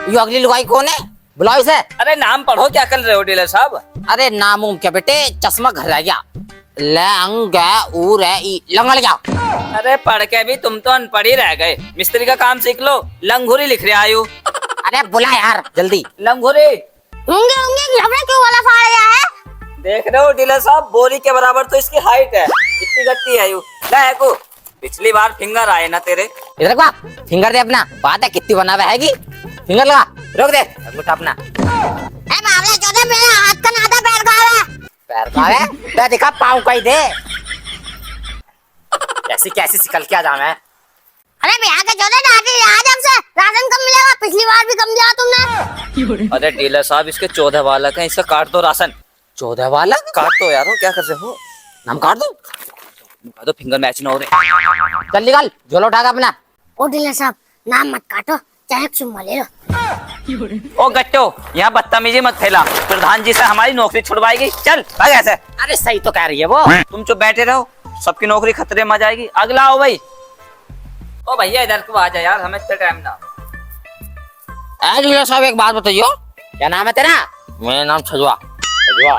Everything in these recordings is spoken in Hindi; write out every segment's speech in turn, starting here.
ये अगली लुगाई कौन है? बुलाओ इसे। अरे नाम पढ़ो, क्या कर रहे हो डीलर साहब? अरे नाम क्या बेटे, चश्मा घर रह गया। लंग ऊर है ई लंगड़ गया। अरे पढ़ के भी तुम तो अनपढ़ ही रह गए। मिस्त्री का काम सीख लो, लंगूरी लिख रहे आयु। अरे बुला यार जल्दी। लंगूरी होंगे होंगे झगड़ा क्यों वाला फाड़ गया है? देख रहे हो डीलर साहब, बोरी के बराबर तो इसकी हाइट है, इतनी गट्टी है यू। ले को पिछली बार फिंगर आए ना तेरे। इधर का फिंगर दे अपना, बात है कितनी बना हुआ है। फिंगर लगा, रोक दे अंगूठा अपना। ए बावला चौदह, मेरा हाथ का नादा पैर का है। पैर का है तो दिखा, पाँव का ही दे। कैसी कैसी निकल के आ जा मैं। अरे भैया के चौदह डांटे आज हमसे राशन कम मिलेगा, पिछली बार भी कम दिया तुमने। अरे डीलर साहब, इसके 14 वाला का, इसका काट दो राशन। 14 वाला काट दो यार, क्या कर रहे हो? नाम काट दो। तो फिंगर मैच ना हो रहे। चल निकाल, झोला उठा के अपना। ओ डीलर साहब, नाम मत काटो, चाहे चुम्मा ले लो। ओ गट्टो, यहाँ बदतमीजी मत फैला, प्रधान जी से हमारी नौकरी छुड़वाएगी। चल भाग ऐसे। अरे सही तो कह रही है वो। तुम चुप बैठे रहो, सबकी नौकरी खतरे में आ जाएगी। अगला आओ भाई। ओ भैया इधर को आ जा यार, हमें इतना टाइम ना। डीलर साहब एक बात बताइयो, क्या नाम है तेरा? मेरा नाम छजवा। छजवा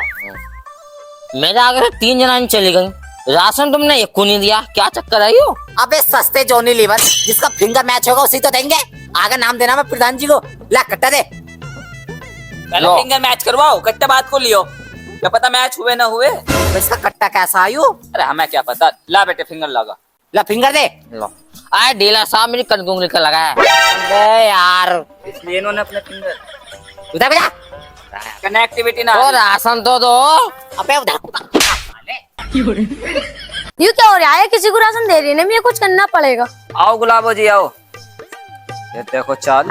मेरे आगे से 3 जनानी चली गई, राशन तुमने एक को नहीं दिया, क्या चक्कर है यो? अबे सस्ते जोनी लीवर, जिसका फिंगर मैच होगा उसी तो देंगे। आगे नाम देना मैं प्रधान जी को। ला कट्टा दे। पहले फिंगर मैच करवाओ, कट्टे बात को लियो। क्या पता मैच हुए ना हुए। तो इसका कट्टा कैसा आयु? अरे हमें क्या पता। ला बेटे फिंगर लगा। ला फिंगर दे। लो आए डीलर साहब, मेरी कनकुंगली का लगा है। अबे यार, इसलिए इन्होंने अपने फिंगर उधर बेटा कनेक्टिविटी ना। ओ राशन तो दो। अबे उधर यू क्या हो रहा है? किसी को राशन दे रही है, मुझे कुछ करना पड़ेगा। आओ गुलाबो जी आओ। ये देखो चाल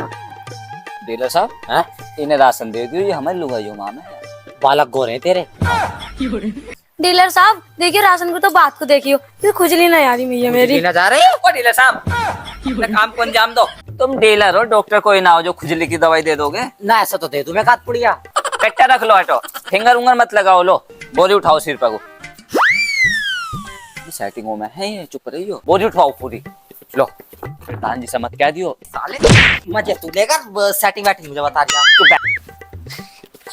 डीलर साहब, हैं? इन्हें राशन दे दियो, ये हमारे लुगाइयो माम है। बालक गोरे हैं तेरे। डीलर साहब देखिए, राशन को तो बात को देखियो, ये खुजली ना यारी मैया मेरी। ना जा रही है। ओ डीलर साहब, अपने काम को अंजाम दो। तुम डीलर हो, डॉक्टर कोई ना हो जो खुजली की दवाई दे दोगे। ना ऐसा तो दे दूं मैं, काट पुड़िया। कट्टा रख लो, हटो फिंगर उंगर मत लगाओ। लो बोरी उठाओ सिर पर को। सेटिंग में है ये, चुप रहियो। बोरी उठाओ पूरी। लो प्रधान जी से मत कह दियो। साले मजे तू लेकर सेटिंग बैटिंग मुझे बता दिया। तू बैठ।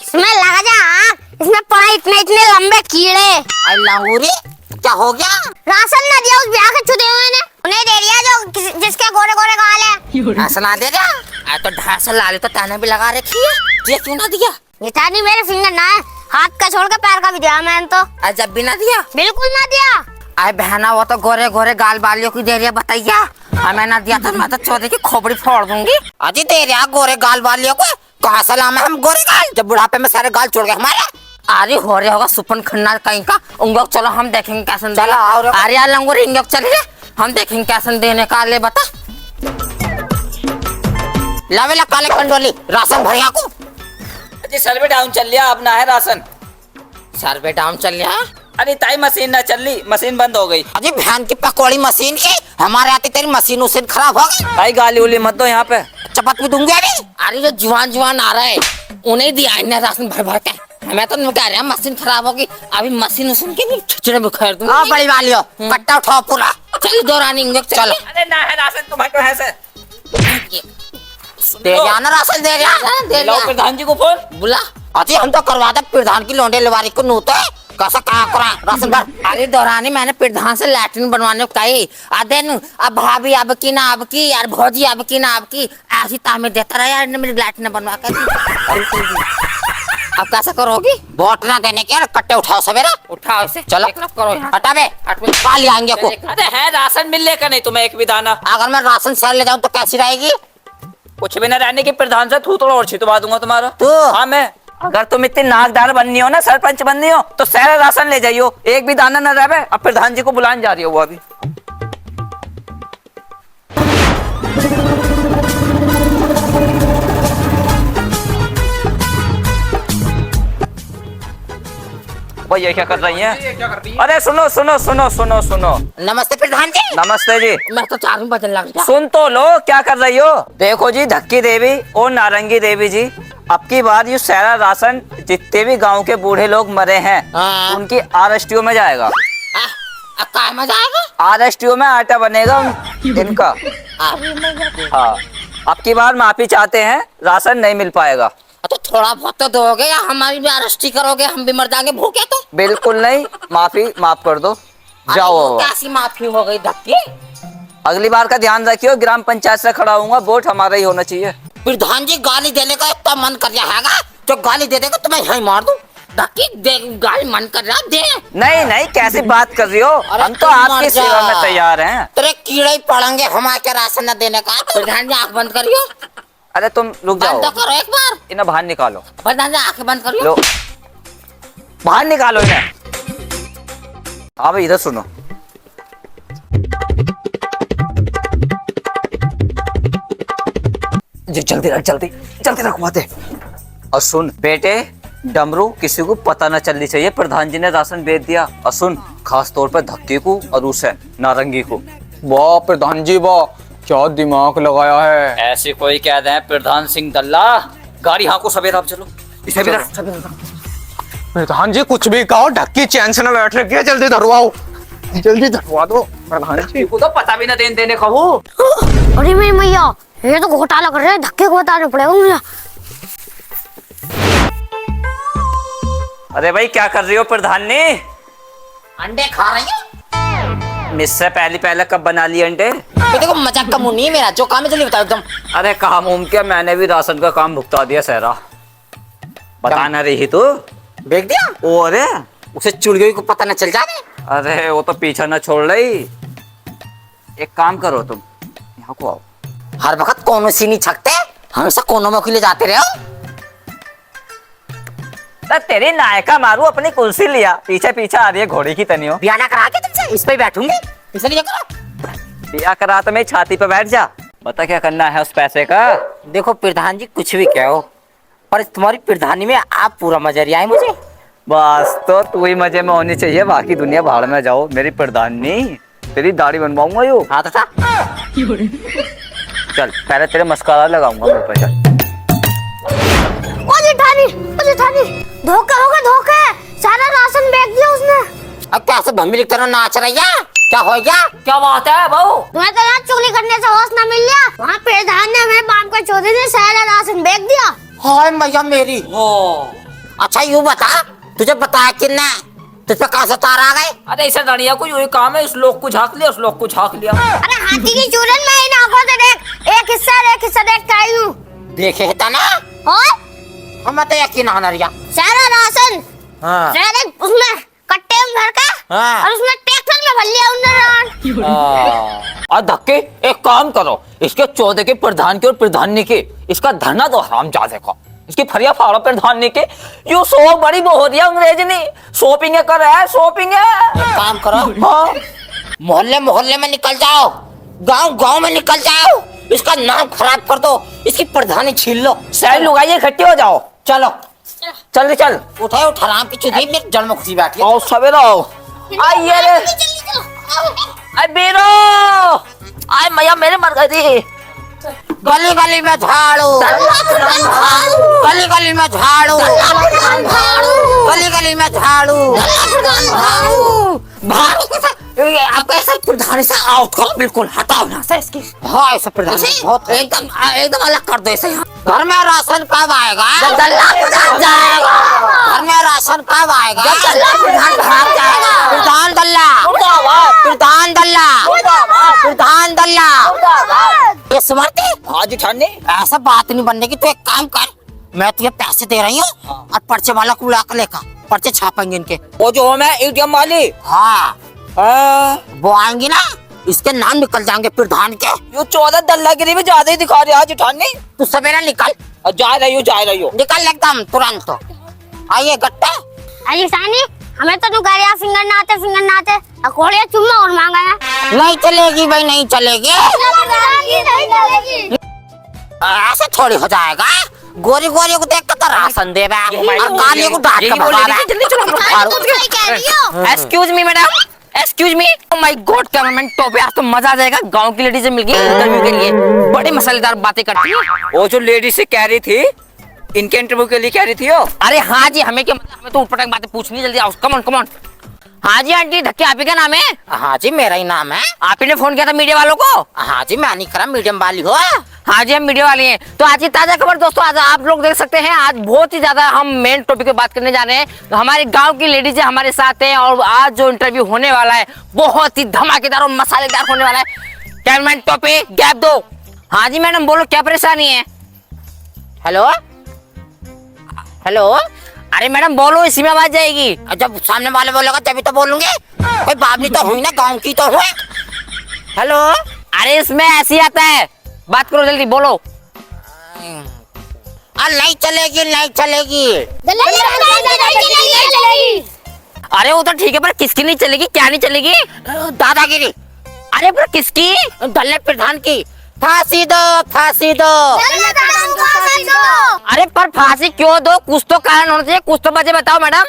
इसमें लगा जा आग, इसमें पड़ा इतने इतने लंबे कीड़े। आई लांगूरी, क्या हो गया? राशन ना दिया उस ब्याह के छुदे हुए ने, उन्हें दे दिया जो जिसके गोरे गोरे गाल है। ऐसा ना दे दिया। आ तो ढार से लाले तो ताने भी लगा रखी है, तुझे क्यों ना दिया? नितानी मेरे फिंगर ना है, हाथ का छोड़ के पैर का भी दिया मैंने तो। आज जब भी ना दिया। बिल्कुल ना दिया। आए बहना, वो तो गोरे गोरे गाल बालियों की दे रही है, बताइया। हमें ना दिया था, मैं तो चौधरी की खोपड़ी फोड़ दूंगी। अजी दे रहा गोरे गाल बालियों को, कहाँ सलाम है हम गोरे गाल, जब बुढ़ापे में सारे गाल छोड़ गए हमारे। अरे हो रहा होगा सुपन खन्ना कहीं का। उंगक चलो हम देखेंगे कैसे। चलो अरे लंगूर इंगक चलिए, हम देखेंगे कैसे देने का। ले बता लावेला काले कंडोली राशन भरिया को। जी सर्वे डाउन चल लिया, अब ना है राशन। सर्वे डाउन चल रहा। अरे ताई मशीन ना चल रही, मशीन बंद हो गई। अजी भैन की पकौड़ी मशीन की, हमारे आती तेरी मशीन उसे खराब हो गई। ताई गाली उली मत दो यहाँ पे, चपत भी दूंगी। अरे जो जुआन आ रहा है उन्हें दिया इन्हें राशन भर भर के। मैं तो कह रहा मशीन खराब होगी, अभी मशीन उसन के भी छिचड़े बिखेर दूंगी। हाँ बड़ी वाली हो, कट्टा उठाओ पूरा। चल दो रानी चलो। अरे ना है राशन, तुम हटो है से। दे दिया ना राशन, दे दिया। प्रधान जी को फोन बुला। अजी हम तो करवा दे प्रधान की लोंडे लवारी को नू तो कैसा कहा करा राशन भर। अरे दौरानी मैंने प्रधान से लैट्रिन बनवाने को कही। आधे नु अब भाभी अब की ना अब की यार, भौजी अब की ना अब की, ऐसी तामे देता रहा यार, मेरी लैट्रिन बनवा कर। अब कैसा करोगी? वोट ना देने के कट्टे उठाओ सवेरा, उठाओ इसे। चलो करो, हटा बे काल आएंगे को। अरे है राशन मिल लेकर नहीं तुम्हें एक भी दाना। अगर मैं राशन शहर ले जाऊँ तो कैसी रहेगी? कुछ भी न रहने की, प्रधान से थूथड़ा और छिटवा दूंगा तुम्हारा। तू हाँ मैं, अगर तुम इतनी नाकदार बननी हो ना, सरपंच बननी हो, तो सारा राशन ले जाइयो, एक भी दाना न रहे। अब प्रधान जी को बुलाने जा रही हो वो अभी। वो ये क्या कर रही हैं? अरे सुनो सुनो सुनो सुनो सुनो। नमस्ते प्रधान जी। नमस्ते जी। मैं तो 4 बजने लग गया। सुन तो लो, क्या कर रही हो? देखो जी, धक्की देवी और नारंगी देवी जी, अब की बार ये सारा राशन जितने भी गांव के बूढ़े लोग मरे हैं उनकी RSTO में जाएगा। काय में जाएगा? RSTO में आटा बनेगा इनका। हाँ अब की बार माफी चाहते हैं, राशन नहीं मिल पाएगा। तो थोड़ा बहुत तो दोगे या हमारी भी अरेस्ट करोगे, हम भी मर जाएंगे भूखे तो। बिल्कुल नहीं, माफ कर दो, जाओ। अरे वो कैसी माफी हो गई धक्के। अगली बार का ध्यान रखियो, ग्राम पंचायत से खड़ा हूँगा, वोट हमारा ही होना चाहिए। प्रधान जी गाली देने का इतना मन कर रहा है, जो गाली दे देगा तो मैं यहीं मार दूं। धक्के दे, गाली मन कर रहा दे। नहीं, कैसी बात कर रही हो, हम तो तुम आपकी मर जा। सेवा में तैयार हैं। तेरे कीड़े ही पड़ेंगे हमारे राशन न देने का। प्रधान जी आंख बंद करियो। अरे तुम रुक जाओ, बंद तो करो एक बार। इन्हें बाहर निकालो। प्रधान जी आंखें बंद करियो। लो, बाहर निकालो इन्हें। अब इधर सुनो, जल्दी रखवाते। और सुन बेटे, डमरू किसी को पता न चलनी चाहिए प्रधान जी ने राशन भेज दिया। और सुन, खास तौर पे धक्के को और उसे नारंगी को। वाह प्रधान जी वाह, क्या दिमाग लगाया है। ऐसे कोई कह दे प्रधान सिंह दल्ला, गाड़ी हाँ को सवेरा। अब चलो, इसे भी रख। प्रधान जी कुछ भी कहो, ढक्की चैन से न बैठ रखी है, जल्दी धरवाओ, जल्दी धरवा दो प्रधान जी को तो पता भी न देने का वो। अरे मेरी मैया, ये तो घोटाला कर रहे हैं, धक्के को बताना पड़ेगा मुझे। अरे भाई क्या कर रही हो प्रधान ने? अंडे खा रही हो? मुझसे पहले कब बना लिए अंडे? देखो मजाक का मुंह नहीं है मेरा, जो काम है जल्दी बताओ एकदम। अरे कहा मुम क्या, मैंने भी राशन का काम भुगता दिया सहरा। बता न रही तू? देख दिया? ओ अरे उसे चुड़गई को पता न चल जाए। अरे वो तो पीछा न छोड़ रही। एक काम करो, तुम यहाँ को आओ। हर वक्त कोनों से नहीं छकते, हमेशा कोनों में खुले जाते रहे हो। तेरी नायका मारू, अपनी कुर्सी लिया, पीछे आ रही है घोड़ी की तनियो। ब्याह ना करा के तुमसे इस पे बैठूंगी, इसलिए करो। बिया करा तो मेरी छाती पे बैठ जा। बता क्या करना है उस पैसे का? देखो प्रधान जी कुछ भी कहो, पर तुम्हारी प्रधानी में आप पूरा मजा रही आए मुझे। बस तो तू ही मजे में होनी चाहिए, बाकी दुनिया भाड़ में जाओ। मेरी प्रधानी, तेरी दाढ़ी बनवाऊंगा यू। हाँ तो था। चल पहले तेरे मस्कारा लगाऊंगा मुंह पे। चल ओ जेठानी, धोखा होगा, धोखा है, सारा राशन बेच दिया उसने। अब कैसे भम्मी लिख तरह नाच रही है, क्या हो गया? क्या बात है बहू? तुम्हें तो यहाँ चुगली करने से होश न मिल गया। वहाँ प्रधान ने हमें बाप का चौधरी ने सारा राशन बेच दिया। हाय मैया मेरी। अच्छा यूँ बता, तुझे बताया किसने? तुझ पे कहाँ से तार आ गए? अरे इसे दड़िया को यही काम है, इस लोग को झाँक लिया, उस लोग को झाँक लिया। अरे हाथी की चूरन में इन आंखों से देख, एक हिस्सा देख के आई हूँ। देखे था ना, और हमें तो यकीन आना रिया। सारा राशन हाँ। सारे उसमें कट्टे में भर के हाँ। और उसमें ट्रैक्टर में भर लिया उन्होंने। और धक्के, एक काम करो, इसके चौदह के प्रधान के और प्रधानी के इसका धरना दो हराम जादे का। इसकी फरिया फाड़ो प्रधानी के। यू सो बड़ी बोहरिया अंग्रेजनी शॉपिंग कर रहा है, शॉपिंग है। एक काम करो, हाँ मोहल्ले में निकल जाओ, गांव में निकल जाओ, इसका नाम खराब कर दो, इसकी प्रधानी छीन लो। सही लुगाइए इकट्ठे हो जाओ। चलो चल उठाओ हराम की चुदी मेरे जड़ में खुशी बैठी है। आओ सवेरा आओ। आइए रे, आई बेरो, आई मैया मेरे मर गई थी। गली में झाड़ू, गली में झाड़ू, गली में झाड़ू। आप ऐसा प्रधानी से आउट करो, बिल्कुल हटाओ यहाँ से इसकी। हाँ ऐसा प्रधानी बहुत एकदम अलग कर दो इसे। घर में राशन कब आएगा? घर में राशन कब आएगा? प्रधान दल्ला ये स्मृति। हाँ जी ठाने, ऐसा बात नहीं बनने की। तो एक काम कर, मैं तुझे पैसे दे रही हूँ और पर्चे वाला को बुला कर लेकर पर्चे छापेंगे इनके। वो जो मैं एटीएम वाली। हाँ वो आएंगी ना, इसके नाम निकल जाएंगे प्रधान के। यू 14 दल्लागिरी में ज्यादा ही दिखा रहे आज ठाने। तू सवेरा निकल। जा रही हो निकल एकदम तुरंत। तो आइए गट्टा। अरे सानी, हमें तो तू कह रहा फिंगर ना आते अकोड़िया चुम्मा और मांगा है। नहीं चलेगी भाई, नहीं चलेगी, नहीं। ऐसा थोड़ी हो जाएगा। गोरी को देख कर राशन दे और काली को डांट के भगा रहा है। Excuse me madam, excuse me. My God cameraman top यार, तो मजा आ जाएगा। गांव की लेडी से मिल गई इंटरव्यू के लिए, बड़ी मसालेदार बातें करती है। वो जो लेडी से कह रही थी इनके इंटरव्यू के लिए कह रही थी वो। अरे हाँ जी, हमें क्या मतलब, हमें तो उठपटांग बातें पूछनी है। जल्दी आओ, कम ऑन। हाँ जी आंटी, धक्के आप ही का नाम है? हाँ जी मेरा ही नाम है। आप ही ने फोन किया था मीडिया वालों को? हाँ जी मैं नहीं करा, मीडियम वाली हो। हाँ जी, हम मीडिया वाले हैं। तो आज की ताजा खबर दोस्तों, आज आप लोग देख सकते हैं, आज बहुत ही ज्यादा हम मेन टॉपिक पे बात करने जा रहे हैं। तो हमारे गांव की लेडीज हमारे साथ हैं और आज जो इंटरव्यू होने वाला है बहुत ही धमाकेदार और मसालेदार होने वाला है। कैमरामैन टॉपिक गैप दो। हाँ जी मैडम, बोलो क्या परेशानी है? हेलो हेलो, अरे मैडम बोलो, इसी में आवाज जाएगी। जब सामने वाले बोलेगा तभी तो बोलूंगी। कोई बाबली तो हुई ना, गांव की तो हुई। हेलो, अरे इसमें ऐसे ही आता है, बात करो जल्दी, बोलो। नहीं चलेगी, नहीं चलेगी। अरे वो तो ठीक है, पर किसकी नहीं चलेगी? क्या नहीं चलेगी? दादागिरी। अरे पर किसकी? दल्ले प्रधान की। फांसी दो, फांसी दो। अरे पर फांसी क्यों दो? कुछ तो कारण होना चाहिए, कुछ तो वजह बताओ मैडम।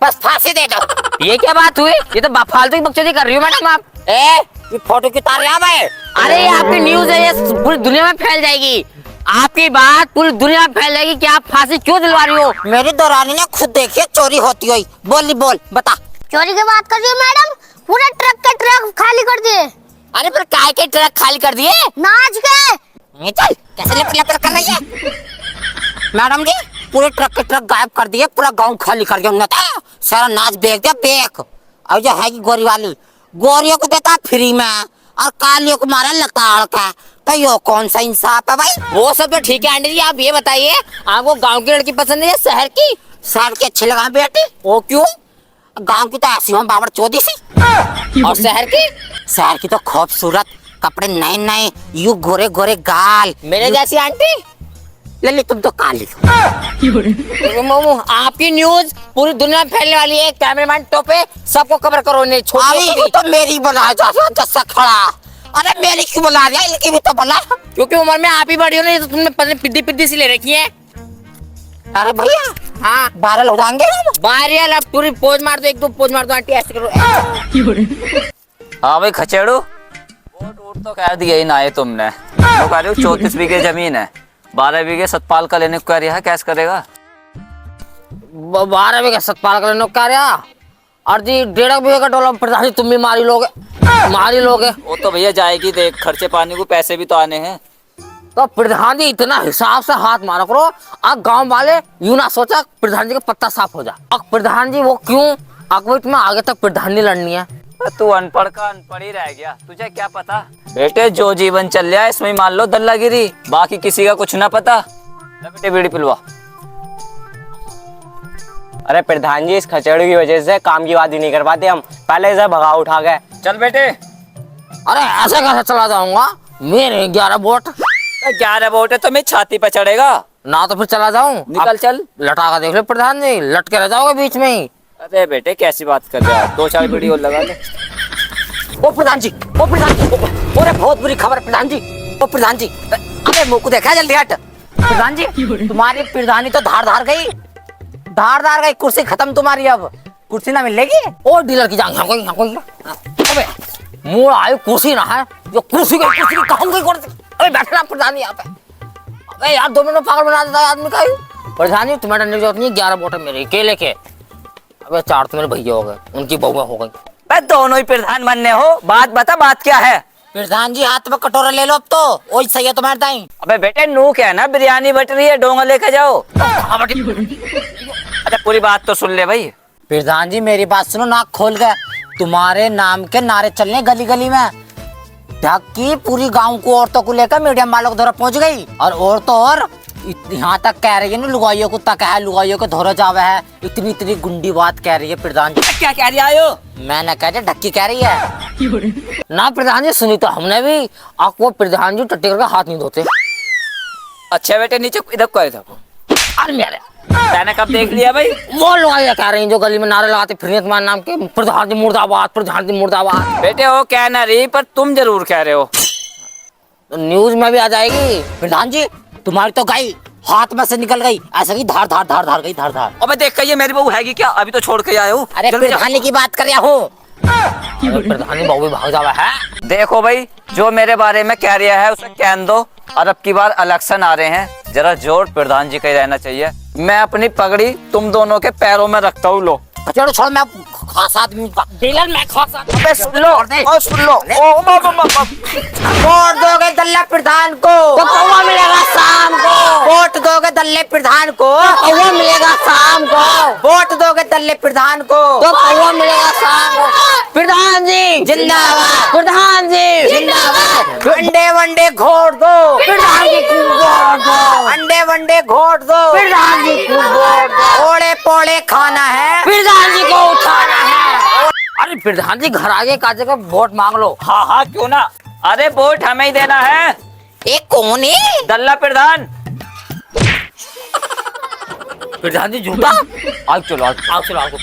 बस फांसी दे दो। ये क्या बात हुई? ये तो फालतू की बकचोदी कर रही हो मैडम आप। ये फोटो की तार यहाँ है। अरे ये आपकी न्यूज है, ये पूरी दुनिया में फैल जाएगी। आपकी बात पूरी दुनिया में फैल जाएगी कि आप फांसी क्यों दिलवा रही हो। मेरी दौरानी ने खुद देखी चोरी होती हुई। बोली बोल, बता। चोरी की बात कर रही हो मैडम? पूरे ट्रक के ट्रक खाली कर दिए। अरे पर काय के ट्रक खाली कर दिए? नाच के। ये चल, कैसे लप कर रही है मैडम जी? पूरे ट्रक के ट्रक गायब कर दिए, पूरा गांव खाली कर दिया उन्होंने। सारा नाच बेच दिया बेक। और जो है कि गोरी वाली, गोरियों को देता फ्री में और कालियों को मारा लताड़ का। तो यो कौन सा इंसाफ है भाई? वो सब तो ठीक है आंटी जी, आप ये बताइए, आपको गांव की लड़की पसंद है या शहर की? शहर की अच्छी लगा बेटी। वो क्यों? गांव की तो ऐसी हो बाबर चौधरी सी। और शहर की? शहर की तो खूबसूरत, कपड़े नए नए, यू गोरे गोरे गाल। मेरे जैसी आंटी? लल्ली तुम तो काली। मोमो, आपकी न्यूज पूरी दुनिया में फैलने वाली है। कैमरामैन टोपे, सबको कवर करो, नहीं अभी छोड़ो। तो मेरी बुला जैसा खड़ा। अरे मेरी क्यों बुला रहा है? इनकी भी तो बुला। क्योंकि उम्र में आप ही बड़ी हो ना, ये तो तुमने पता नहीं पिद्दी पिद्दी सी ले रखी है। अरे भैया, हाँ वायरल हो जाएंगे। बाहर यार, आप पूरी पोज मार दो, एक दो पोज मार दो आंटी, ऐसे करो। हाँ भाई खचेड़ू, वोट वोट तो कह दिया ही ना है तुमने। तो कह रहे हो 34 बीघे जमीन है, 12 बीघे सतपाल का लेने को कह रहा है, कैसे करेगा? 12 बीघे सतपाल का लेने को कह रहा, और जी 1.5 बीघे का डोला प्रधान जी तुम भी मारी लोगे, मारी लोगे। वो तो भैया जाएगी, देख खर्चे पानी को पैसे भी तो आने हैं। तो प्रधान जी इतना हिसाब से हाथ मारा करो। अब गांव वाले यूं ना सोचा प्रधान जी का पत्ता साफ हो जा। अब प्रधान जी वो क्यों? अकबर तुम्हें आगे तक प्रधानी लड़नी है। तू अनपढ़ का अनपढ़ ही रह गया, तुझे क्या पता बेटे? जो जीवन चल रहा है इसमें ही मान लो दल्लागिरी, बाकी किसी का कुछ ना पता। ले बेटे बीड़ी पिलवा। अरे प्रधान जी, इस खचेड़ू की वजह से काम की बात ही नहीं कर पाते हम। पहले से भगा उठा गए। चल बेटे। अरे ऐसे कैसे चला जाऊंगा? मेरे 11 वोट। 11 वोट है तो मैं छाती पे चढ़ेगा ना, तो फिर चला जाऊं? निकल चल। लटा कर देख ले प्रधान जी, लट के रह जाओगे बीच में ही। अरे बेटे कैसी बात कर रहा है, 2-4 बीड़ी और लगा ले। ओ प्रधान जी, ओ प्रधान जी, अरे बहुत बुरी खबर है प्रधान जी। ओ प्रधान जी, अरे मुंह को देखा, जल्दी हट। प्रधान जी, तुम्हारी प्रधानी तो धार धार गई, धार धार गई। कुर्सी खत्म तुम्हारी, अब कुर्सी ना मिलेगी। ओ डीलर की जान, यहाँ कोई अबे मुंह आयो, कुर्सी ना है जो कुर्सी की कहूँ गई कुर्सी। अबे बैठना प्रधान जी यहाँ पे। अबे यार 2 मिनट में पागल बना देता है आदमी का। प्रधान जी तुम्हें डरने की जरूरत नहीं, 11 वोट है मेरे अकेले के। अबे 4 तो मेरे भैया हो गए, उनकी बहुएं हो गई। दोनों ही प्रधान बनने हो, बात बता, बात क्या है? प्रधान जी हाथ में कटोरा ले लो, अब तो वही सही है तुम्हारे ताई। अबे बेटे नू क्या है ना, बिरयानी बट रही है, डोंगा लेके जाओ। अच्छा पूरी बात तो सुन ले भाई। प्रधान जी मेरी बात सुनो, नाक खोल गए। तुम्हारे नाम के नारे चलने गली गली में। ढक्की पूरी गांव को औरतों को लेकर मीडियम वालों को धोरा पहुंच गई, और औरतों और यहाँ तक कह रही है ना, लुगाइयों को तक है, लुगाइयों को धोरा जावे है। इतनी इतनी गुंडी बात कह रही है प्रधान जी। क्या कह रही आयो? मैंने कहा ढक्की कह रही है ना प्रधान जी, सुनी तो हमने भी। आपको प्रधान जी टट्टी करके हाथ नहीं धोते। अच्छा बेटे नीचे इधर कोई था, अरे मेरे मैंने कब देख लिया भाई? वो लोग ये कह रहे हैं जो गली में नारे लगाते फिर तुम्हारे नाम के, प्रधान जी मुर्दाबाद, प्रधान जी मुर्दाबाद। बेटे वो कह ना रही, पर तुम जरूर कह रहे हो। तो न्यूज में भी आ जाएगी। प्रधान जी तुम्हारी तो गई, हाथ में से निकल गई, ऐसा की धार धार धार धार गई, धार धार। अबे देख के ये मेरी बहू है क्या? अभी तो छोड़ के आए हो। अरे प्रधानी की बात कर रहा हूँ। प्रधान बहू भी भाग जावा है। देखो भाई, जो मेरे बारे में कह रहा है उसे कहने दो, और अब की बार इलेक्शन आ रहे हैं, जरा जोर प्रधान जी का ही रहना चाहिए। मैं अपनी पगड़ी तुम दोनों के पैरों में रखता हूँ, लो। चलो छोड़, मैं खास आदमी का डीलर मैं खास आदमी। अबे सुन लो, और सुन लो। छोड़ दोगे दल्ला प्रधान को। तो दल्ले प्रधान को कौवा मिलेगा शाम को। वोट दोगे दल्ले प्रधान को तो कौवा मिलेगा शाम को। प्रधान जी जिंदाबाद, प्रधान जी जिंदाबाद। अंडे वंडे घोट दो प्रधान जी को वोट दो। अंडे वंडे घोट दो प्रधान जी को वोट दो। पोड़े पोड़े खाना है प्रधान जी को उठाना है। अरे प्रधान जी घर आगे का जगह वोट मांग लो। हाँ हाँ क्यों ना, अरे वोट हमें ही देना है। ये कौन है? दल्ला प्रधान। प्रधान जी झूठा। आओ चलो आओ चलो आपको।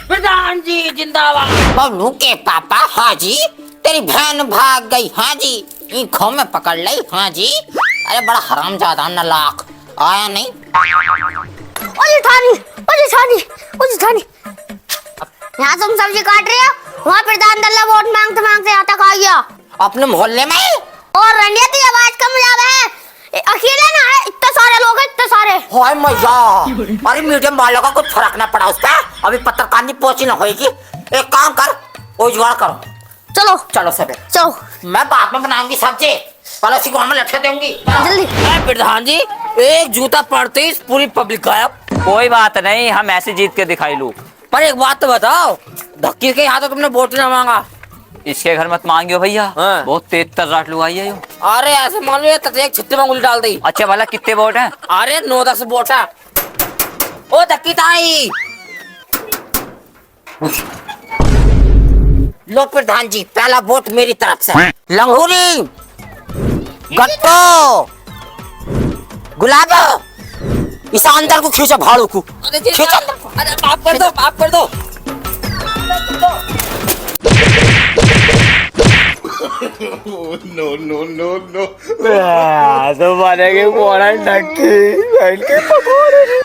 प्रधान जी जिंदाबाद। बबलू के पापा हाँ जी, तेरी बहन भाग गई हाँ जी, ईंखों में पकड़ ली हाँ जी। अरे बड़ा हरामजादा नलायक, आया नहीं। ओ जेठानी, ओ जेठानी, ओ जेठानी, यहाँ तुम सब्जी काट रहे हो, वहाँ प्रधान दल्ला वोट मांगते मांगते यहाँ तक आ गया। अपने मोहल्ले में और रंडिया की आवाज कम ज्यादा है, अकेले ना है, इतने सारे लोग हैं, इतने सारे। हाय मजा। अरे मीडियम वालों का कुछ फर्क ना पड़ा उसका, अभी पत्रकार नहीं पहुंची ना होगी। एक काम कर, वो जुगाड़ करो। चलो चलो सबे, चलो मैं बाद में बनाऊंगी सब्जी, पहले उसी को में लटके दूंगी। जल्दी। अरे प्रधान जी एक जूता पड़ते ही पूरी पब्लिक गायब। कोई बात नहीं, हम ऐसे जीत के दिखाई लू। पर एक बात तो बताओ, धक्की के यहाँ तो तुमने वोट ना मांगा। इसके घर मत मांगियो भैया, हाँ। बहुत तेज तर्राट लोग आई है यो। अरे ऐसे मान लो एक छिट्टे में उंगली डाल दी। अच्छा भला कितने वोट हैं? अरे 9-10 वोट है। ओ धक्की ताई। लो प्रधान जी, पहला वोट मेरी तरफ से। लंगूरी, गट्टो, गुलाब, इस अंदर को खींचो भाड़ू को। अरे जी, खींचो। अरे माफ कर दो, माफ कर दो। तो बनेगी कौन है ढक्की बैठ के पकौड़े।